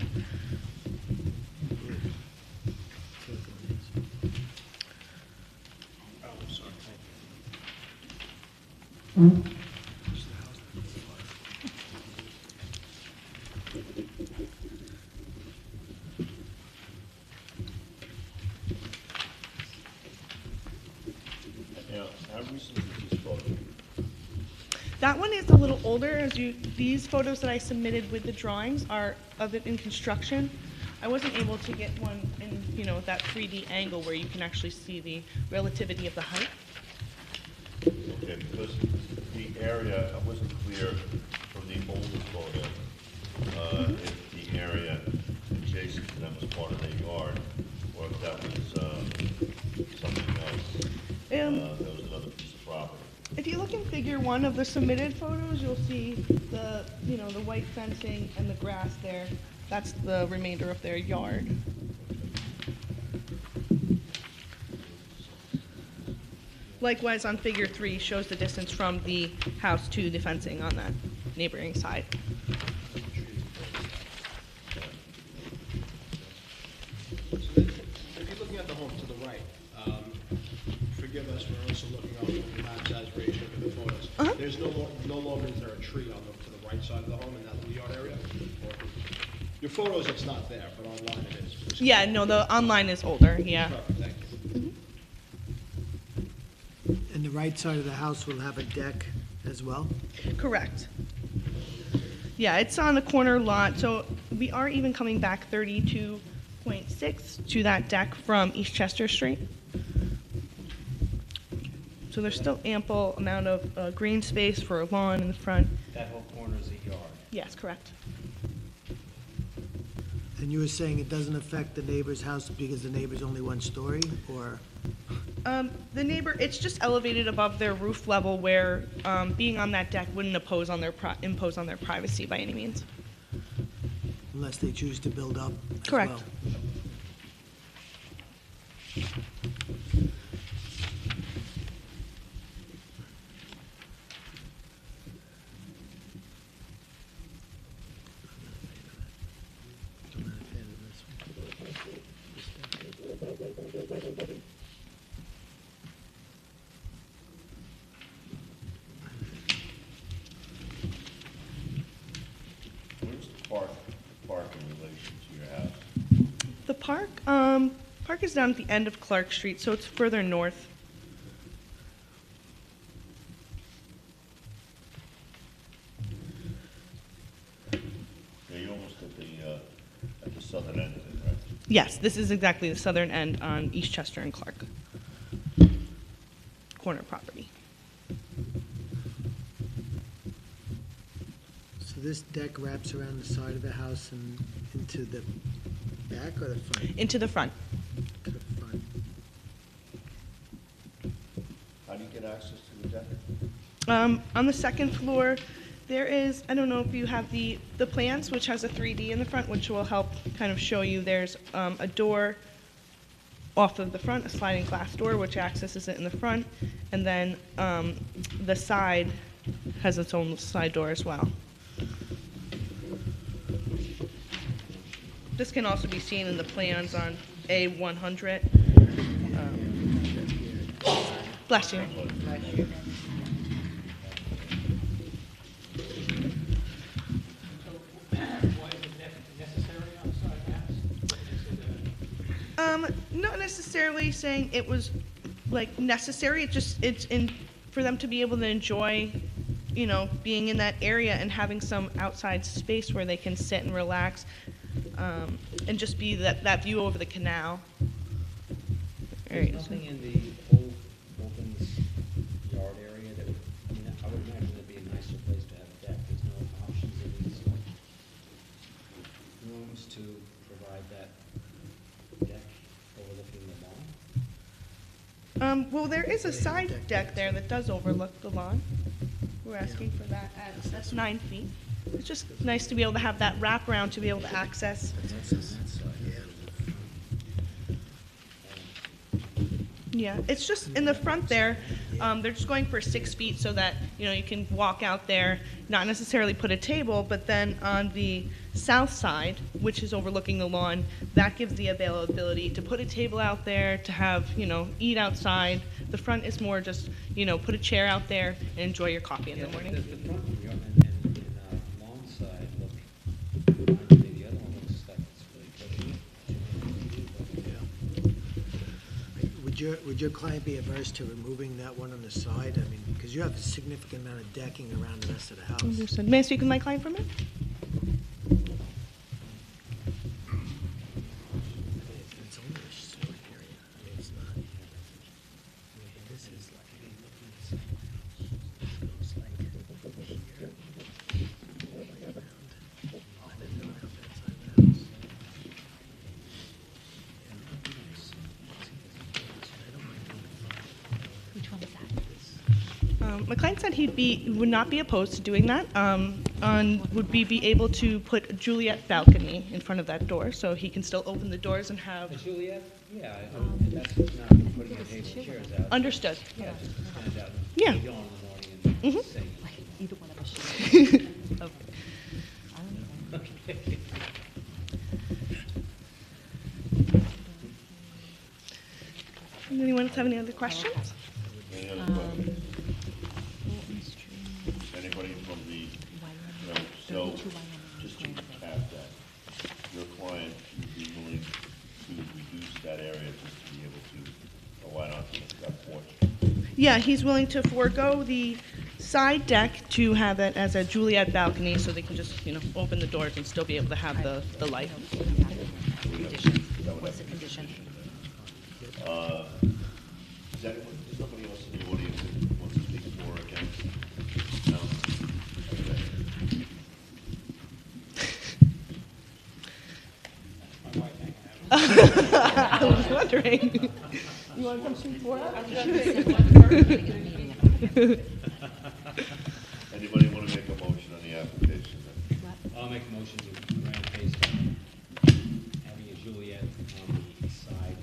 How recent is this photo? That one is a little older. These photos that I submitted with the drawings are of it in construction. I wasn't able to get one in, that 3D angle where you can actually see the relativity of the height. Okay, because the area, I wasn't clear from the older photo, if the area adjacent to them was part of their yard, or if that was something else. That was another piece of property. If you look in figure 1 of the submitted photos, you'll see the, the white fencing and the grass there. That's the remainder of their yard. Likewise, on figure 3 shows the distance from the house to the fencing on that neighboring side. So if you're looking at the home to the right, forgive us, we're also looking on the maps as Ray's looking at the photos. There's no longer is there a tree to the right side of the home in that little yard area? Or your photos, it's not there, but online it is. Yeah, no, the online is older, yeah. Perfect, thank you. And the right side of the house will have a deck as well? Correct. Yeah, it's on a corner lot, so we are even coming back 32.6 to that deck from East Chester Street. So there's still ample amount of green space for a lawn in the front. That whole corner is a yard. Yes, correct. And you were saying it doesn't affect the neighbor's house because the neighbor's only one story, or? The neighbor, it's just elevated above their roof level where being on that deck wouldn't impose on their privacy by any means. Unless they choose to build up as Correct. well. Where's the park in relation to your house? The park is down at the end of Clark Street, so it's further north. Yeah, you're almost at the southern end of it, right? Yes, this is exactly the southern end on East Chester and Clark. Corner property. So this deck wraps around the side of the house and into the back or the front? Into the front. To the front. How do you get access to the deck? On the second floor, there is, I don't know if you have the plans, which has a 3D in the front, which will help kind of show you there's a door off of the front, a sliding glass door, which accesses it in the front, and then the side has its own side door as well. This can also be seen in the plans on A100. Bless you. necessarily saying it was like necessary, it's in, for them to be able to enjoy, you know, being in that area and having some outside space where they can sit and relax, and just be that view over the canal. There's nothing in the whole Wilkins yard area that would, I mean, I would imagine that'd be a nicer place to have a deck. There's no options in these rooms to provide that deck overlooking the lawn? Well, there is a side deck there that does overlook the lawn. We're asking for that, that's 9 feet. It's just nice to be able to have that wraparound to be able to access. Yeah, it's just in the front there, they're just going for 6 feet so that, you know, you can walk out there, not necessarily put a table, but then on the south side, which is overlooking the lawn, that gives the availability to put a table out there, to have, you know, eat outside. The front is more just, you know, put a chair out there and enjoy your coffee in the morning. The front yard and lawn side look, the other one looks like it's really cushy. Would your client be averse to removing that one on the side? I mean, because you have a significant amount of decking around the rest of the house. Understood. May I speak with my client for a minute? It's only a short area. I mean, it's not, I mean, this is like, it goes like here, way around, and then around that side of the house. Which one is that? My client said would not be opposed to doing that. Would we be able to put a Juliet balcony in front of that door so he can still open the doors and have? A Juliet? Yeah, and that's not putting a table and chairs out. Understood. Yeah, just stand out. Yeah. Yawn in the morning and sing. Either one of us should. Okay. Anyone else have any other questions? Any other questions? Anybody from the, so, just to recap that, your client would be willing to reduce that area just to be able to go out onto that porch? Yeah, he's willing to forego the side deck to have it as a Juliet balcony so they can just, you know, open the doors and still be able to have the light. Conditions. What's the condition? Is anyone, is nobody else in the audience that wants to speak for or against? No? I was wondering. You want to come speak for us? Anybody want to make a motion on the application? I'll make a motion to grant based on having a Juliet on the side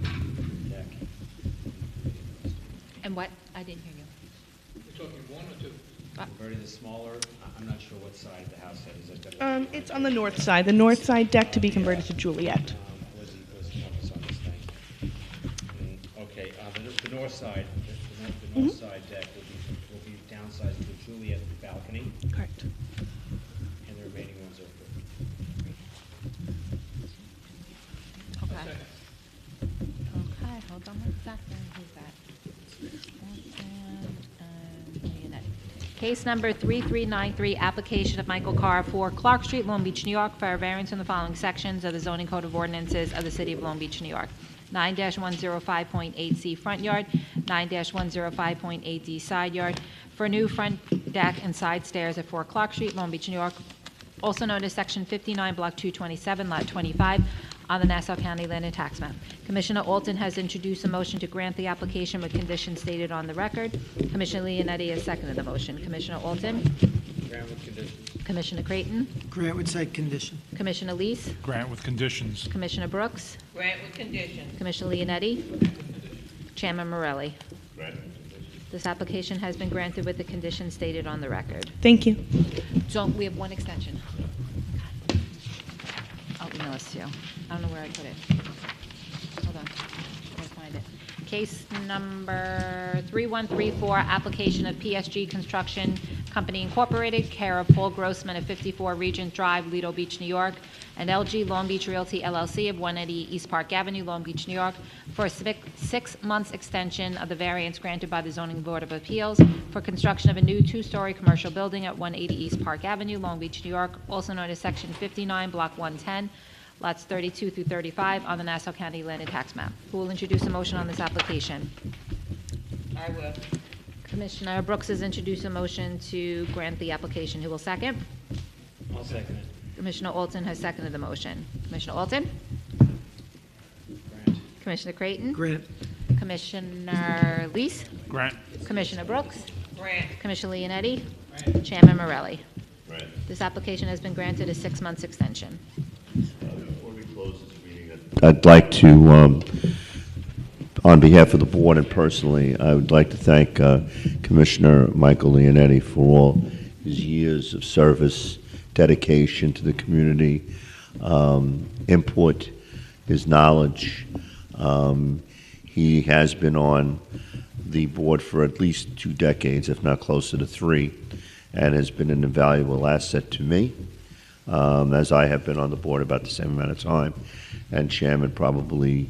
deck. And what? I didn't hear you. We're talking 1 or 2? Converting the smaller, I'm not sure what side the house is. It's on the north side. The north side deck to be converted to Juliet. Where's the focus on this thing? Okay, the north side, the north side deck will be downsized to a Juliet balcony, Correct. and the remaining ones are Okay. Okay, hold on 1 second. Who's that? Case number 3393, application of Michael Carr for Clark Street, Long Beach, New York, for a variance in the following sections of the zoning code of ordinances of the city of Long Beach, New York. 9-105.8C front yard, 9-105.8D side yard, for a new front deck and side stairs at 4 Clark Street, Long Beach, New York, also known as Section 59, Block 227, Lot 25, on the Nassau County Land and Tax Map. Commissioner Alton has introduced a motion to grant the application with conditions stated on the record. Commissioner Leonetti has seconded the motion. Commissioner Alton? grant with conditions. Commissioner Creighton? Grant with site condition. Commissioner Lees? Grant with conditions. Commissioner Brooks? Grant with conditions. Commissioner Leonetti? Chairman Morelli? Grant. This application has been granted with the conditions stated on the record. Thank you. So we have one extension. I'll email this to you. I don't know where I put it. Hold on. I'll find it. Case number 3134, application of PSG Construction Company Incorporated, care of Paul Grossman of 54 Regent Drive, Lido Beach, New York, and LG Long Beach Realty LLC of 180 East Park Avenue, Long Beach, New York, for a 6 months extension of the variance granted by the Zoning Board of Appeals for construction of a new 2-story commercial building at 180 East Park Avenue, Long Beach, New York, also known as Section 59, Block 110, lots 32 through 35 on the Nassau County Land and Tax Map. Who will introduce a motion on this application? I will. Commissioner Brooks has introduced a motion to grant the application. Who will second? I'll second it. Commissioner Alton has seconded the motion. Commissioner Alton? Grant. Commissioner Creighton? Grant. Commissioner Lees? Grant. Commissioner Brooks? Grant. Commissioner Leonetti? Grant. Chairman Morelli? Right. This application has been granted a 6 months extension. Before we close this meeting, I'd like to, on behalf of the board and personally, I would like to thank Commissioner Michael Leonetti for all his years of service, dedication to the community, input, his knowledge. He has been on the board for at least 2 decades, if not closer to 3, and has been an invaluable asset to me, as I have been on the board about the same amount of time, and chairman probably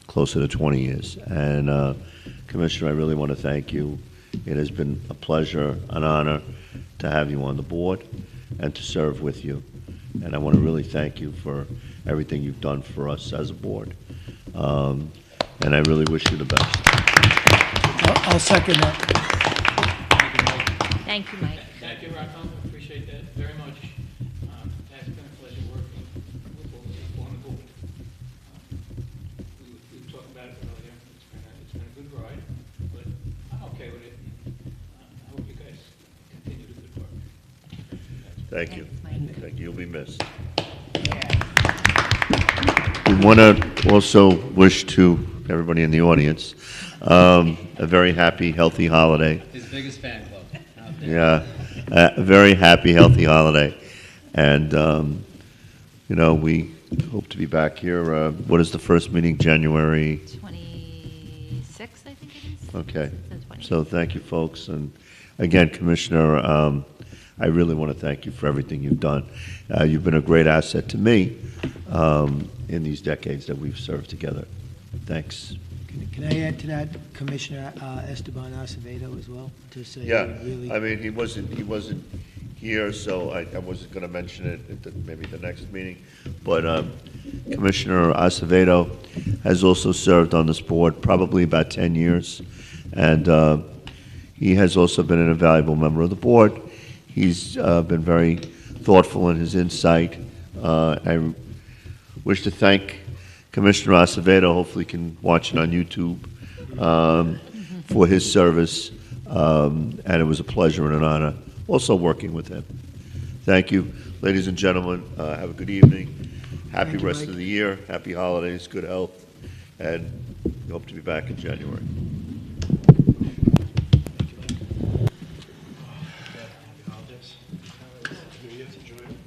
closer to 20 years. And Commissioner, I really want to thank you. It has been a pleasure, an honor to have you on the board and to serve with you. And I want to really thank you for everything you've done for us as a board. And I really wish you the best. I'll second that. Thank you, Mike. Thank you, Rocco. Appreciate that very much. It's been a pleasure working with all of you on the board. We talked about it earlier. It's been a good ride, but I'm okay with it. I hope you guys continue the good work. Thank you. Thanks, Mike. Thank you. You'll be missed. We want to also wish to everybody in the audience a very happy, healthy holiday. His biggest fan club out there. Yeah, a very happy, healthy holiday. And, we hope to be back here. What is the first meeting, January? 26th, I think it is. Okay. The 26th. So thank you, folks. And again, Commissioner, I really want to thank you for everything you've done. You've been a great asset to me in these decades that we've served together. Thanks. Can I add to that, Commissioner Esteban Acevedo as well? To say Yeah, really. I mean, he wasn't here, so I wasn't going to mention it at maybe the next meeting. But Commissioner Acevedo has also served on this board probably about 10 years. And he has also been an invaluable member of the board. He's been very thoughtful in his insight. I wish to thank Commissioner Acevedo, hopefully you can watch it on YouTube, for his service. And it was a pleasure and an honor also working with him. Thank you. Ladies and gentlemen, have a good evening. Happy Thank you, rest Mike. of the year. Happy holidays, good health, and we hope to be back in January. New Year's, enjoy it.